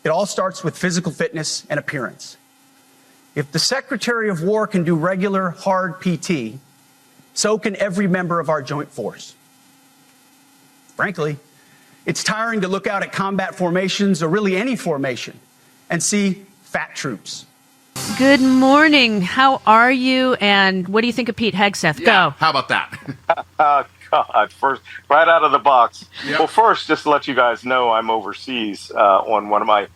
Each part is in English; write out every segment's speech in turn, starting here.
It all starts with physical fitness and appearance. If the Secretary of War can do regular, hard PT, so can every member of our joint force. Frankly, it's tiring to look out at combat formations, or really any formation, and see fat troops. Good morning. How are you? And what do you think of Pete Hegseth? Yeah, Go. how about that? God, first, right out of the box. Yep. Well, first, just to let you guys know, I'm overseas on one of my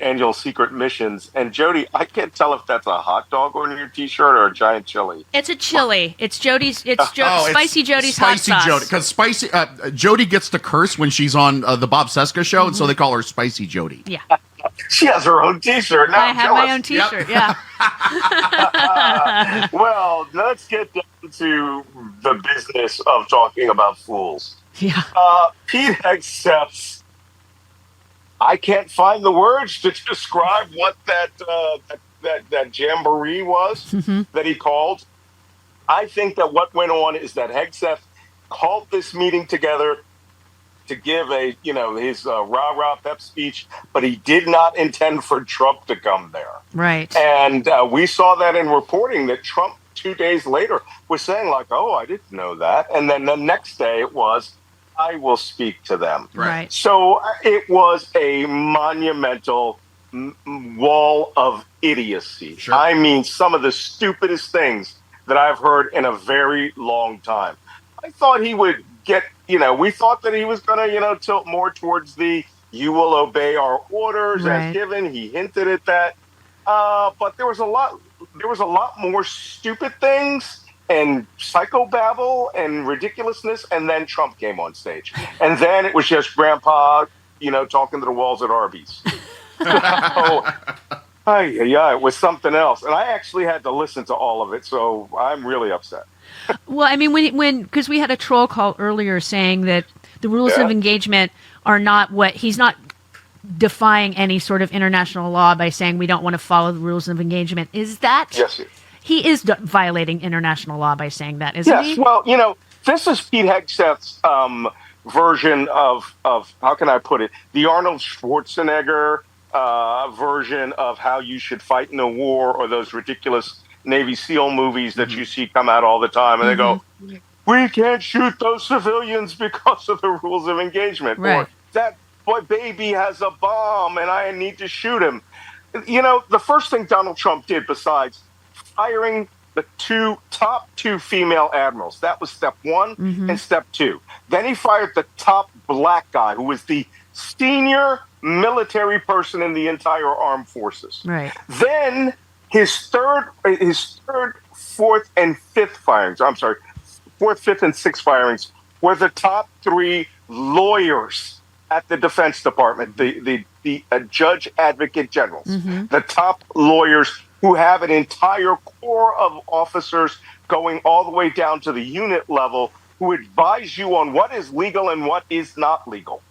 annual secret missions. And Jody, I can't tell if that's a hot dog on your T-shirt or a giant chili. It's a chili. It's Jody's. Spicy Jody's Spicy hot sauce. Jody, because spicy Jody gets to curse when she's on the Bob Seska show, and so they call her Spicy Jody. Yeah. She has her own T-shirt. Now I have my own T-shirt. Yep. Yeah. Well, let's get down to the business of talking about fools. Yeah. Pete Hegseth's. I can't find the words to describe what that jamboree was that he called. I think that what went on is that Hegseth called this meeting together to give his rah-rah pep speech, but he did not intend for Trump to come there. Right. And we saw that in reporting that Trump 2 days later was saying like, oh, I didn't know that. And then the next day it was, I will speak to them. Right. So it was a monumental wall of idiocy. Sure. I mean, some of the stupidest things that I've heard in a very long time. I thought he would get, we thought that he was going to, tilt more towards the you will obey our orders as given. He hinted at that. But there was a lot more stupid things and psychobabble and ridiculousness, and then Trump came on stage. And then it was just Grandpa, talking to the walls at Arby's. It was something else. And I actually had to listen to all of it, so I'm really upset. Well, I mean, because we had a troll call earlier saying that the rules of engagement are not he's not defying any sort of international law by saying we don't want to follow the rules of engagement. Is that? Yes. He is violating international law by saying that, isn't he? Yes, well, this is Pete Hegseth's version of how can I put it, the Arnold Schwarzenegger version of how you should fight in a war, or those ridiculous Navy SEAL movies that you see come out all the time, and they go, we can't shoot those civilians because of the rules of engagement. Right. Or that boy baby has a bomb and I need to shoot him. The first thing Donald Trump did besides firing the top two female admirals. That was step one and step two. Then he fired the top black guy, who was the senior military person in the entire armed forces. Right. Then his third, fourth, and fifth firings, fourth, fifth, and sixth firings were the top three lawyers at the Defense Department, the judge advocate generals, the top lawyers who have an entire corps of officers going all the way down to the unit level who advise you on what is legal and what is not legal.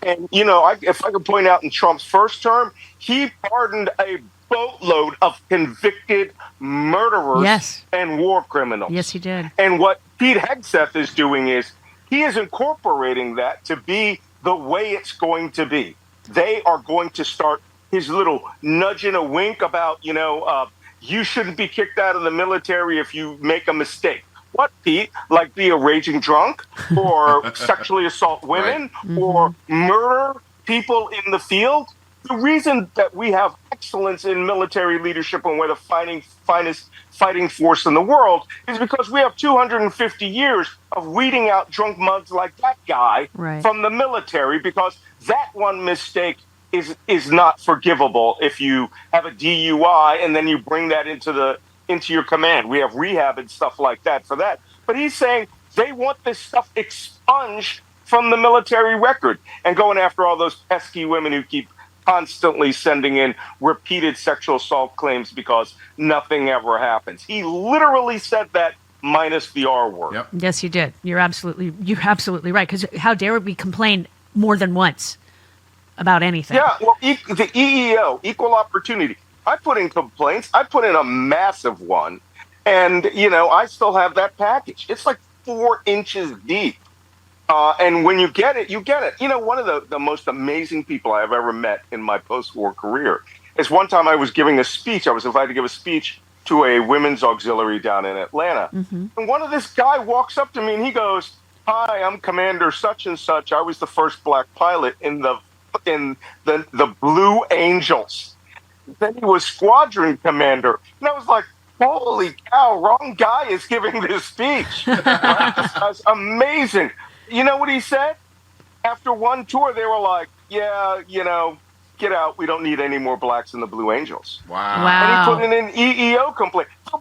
And, if I could point out in Trump's first term, he pardoned a boatload of convicted murderers and war criminals. Yes, he did. And what Pete Hegseth is doing is he is incorporating that to be the way it's going to be. They are going to start his little nudge and a wink about, you shouldn't be kicked out of the military if you make a mistake. What, Pete? Like be a raging drunk or sexually assault women or murder people in the field? The reason that we have excellence in military leadership and we're the finest fighting force in the world is because we have 250 years of weeding out drunk mugs like that guy from the military, because that one mistake is not forgivable if you have a DUI and then you bring that into your command. We have rehab and stuff like that for that. But he's saying they want this stuff expunged from the military record and going after all those pesky women who keep constantly sending in repeated sexual assault claims because nothing ever happens. He literally said that minus the R word. Yep. Yes, you did. You're absolutely right. Because how dare we complain more than once about anything? Yeah, well, the EEO, equal opportunity. I put in complaints. I put in a massive one. And, I still have that package. It's like 4 inches deep. And when you get it, you get it. You know, one of the most amazing people I've ever met in my post-war career is one time I was giving a speech. I was invited to give a speech to a women's auxiliary down in Atlanta. And one of this guy walks up to me and he goes, "Hi, I'm Commander such and such. I was the first black pilot in the Blue Angels." Then he was squadron commander. And I was like, holy cow, wrong guy is giving this speech. Right? This guy's amazing. You know what he said? After one tour, they were like, yeah, you know, get out. We don't need any more blacks in the Blue Angels. Wow. And he put in an EEO complaint. The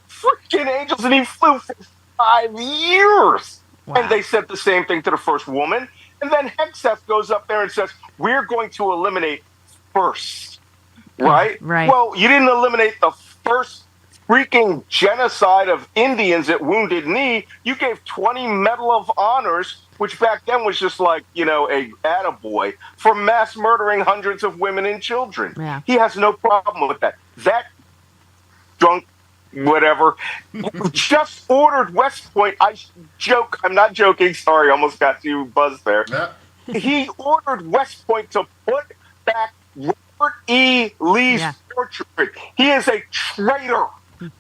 freaking Angels, and he flew for 5 years. Wow. And they said the same thing to the first woman. And then Hegseth goes up there and says, we're going to eliminate first. Right? Right. Well, you didn't eliminate the first freaking genocide of Indians at Wounded Knee. You gave 20 Medal of Honors, which back then was just like, you know, a attaboy, for mass murdering hundreds of women and children. Yeah. He has no problem with that. That drunk whatever just ordered West Point. I joke. I'm not joking. Sorry, almost got you buzzed there. Yeah. He ordered West Point to put back Robert E. Lee's portrait. He is a traitor.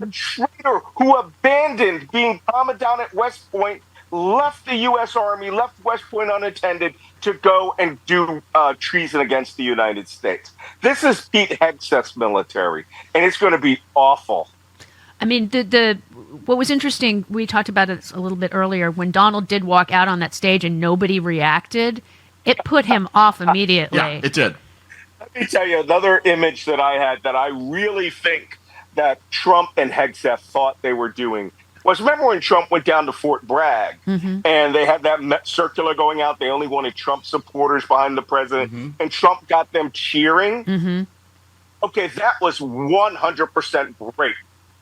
A traitor who abandoned being commandant at West Point, left the U.S. Army, left West Point unattended to go and do treason against the United States. This is Pete Hegseth's military, and it's going to be awful. I mean, what was interesting, we talked about it a little bit earlier, when Donald did walk out on that stage and nobody reacted, it put him off immediately. Yeah, it did. Let me tell you another image that I had that I really think that Trump and Hegseth thought they were doing was, remember when Trump went down to Fort Bragg and they had that circular going out, they only wanted Trump supporters behind the president, and Trump got them cheering? Okay, that was 100% break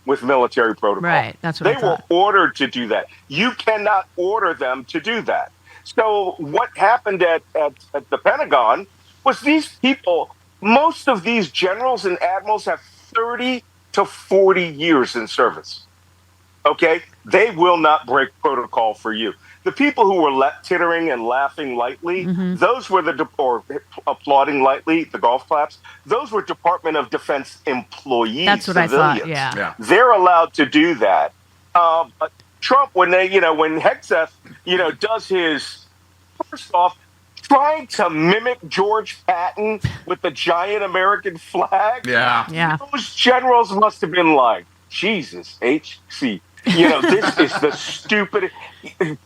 with military protocol. Right, that's what they I thought. were ordered to do that. You cannot order them to do that. So what happened at the Pentagon was these people, most of these generals and admirals have 30 to 40 years in service. Okay? They will not break protocol for you. The people who were tittering and laughing lightly, those were or applauding lightly, the golf claps, those were Department of Defense employees. That's what civilians. I thought, yeah. They're allowed to do that. But Trump, when Hegseth, does his, first off, trying to mimic George Patton with the giant American flag. Yeah. Those generals must have been like, Jesus, HC. This is the stupid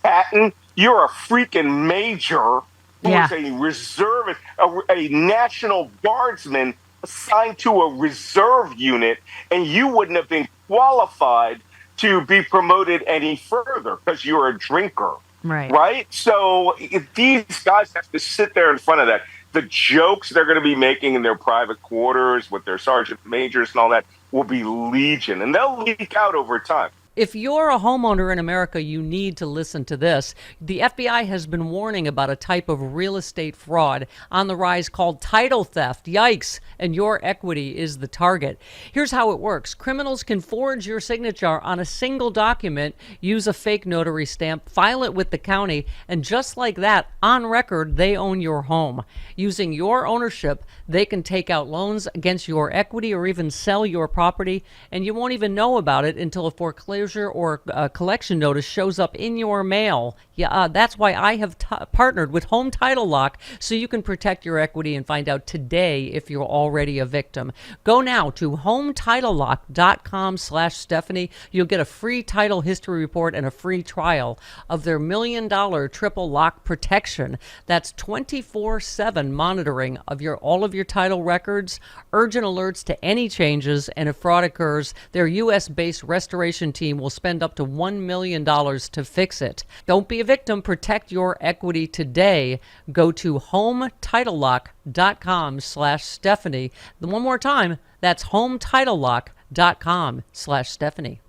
Patton. You're a freaking major who is a reservist, a National Guardsman assigned to a reserve unit, and you wouldn't have been qualified to be promoted any further because you're a drinker. Right? So if these guys have to sit there in front of that, the jokes they're going to be making in their private quarters with their sergeant majors and all that will be legion, and they'll leak out over time. If you're a homeowner in America, you need to listen to this. The FBI has been warning about a type of real estate fraud on the rise called title theft. Yikes. And your equity is the target. Here's how it works. Criminals can forge your signature on a single document, use a fake notary stamp, file it with the county, and just like that, on record, they own your home. Using your ownership, they can take out loans against your equity or even sell your property, and you won't even know about it until a foreclosure or a collection notice shows up in your mail. Yeah, that's why I have partnered with Home Title Lock, so you can protect your equity and find out today if you're already a victim. Go now to HometitleLock.com/Stephanie. You'll get a free title history report and a free trial of their $1 million triple lock protection. That's 24/7 monitoring of all of your title records, urgent alerts to any changes, and if fraud occurs, their U.S.-based restoration team will spend up to $1 million to fix it. Don't be a victim. Protect your equity today. Go to HometitleLock.com/Stephanie. One more time, that's HometitleLock.com/Stephanie.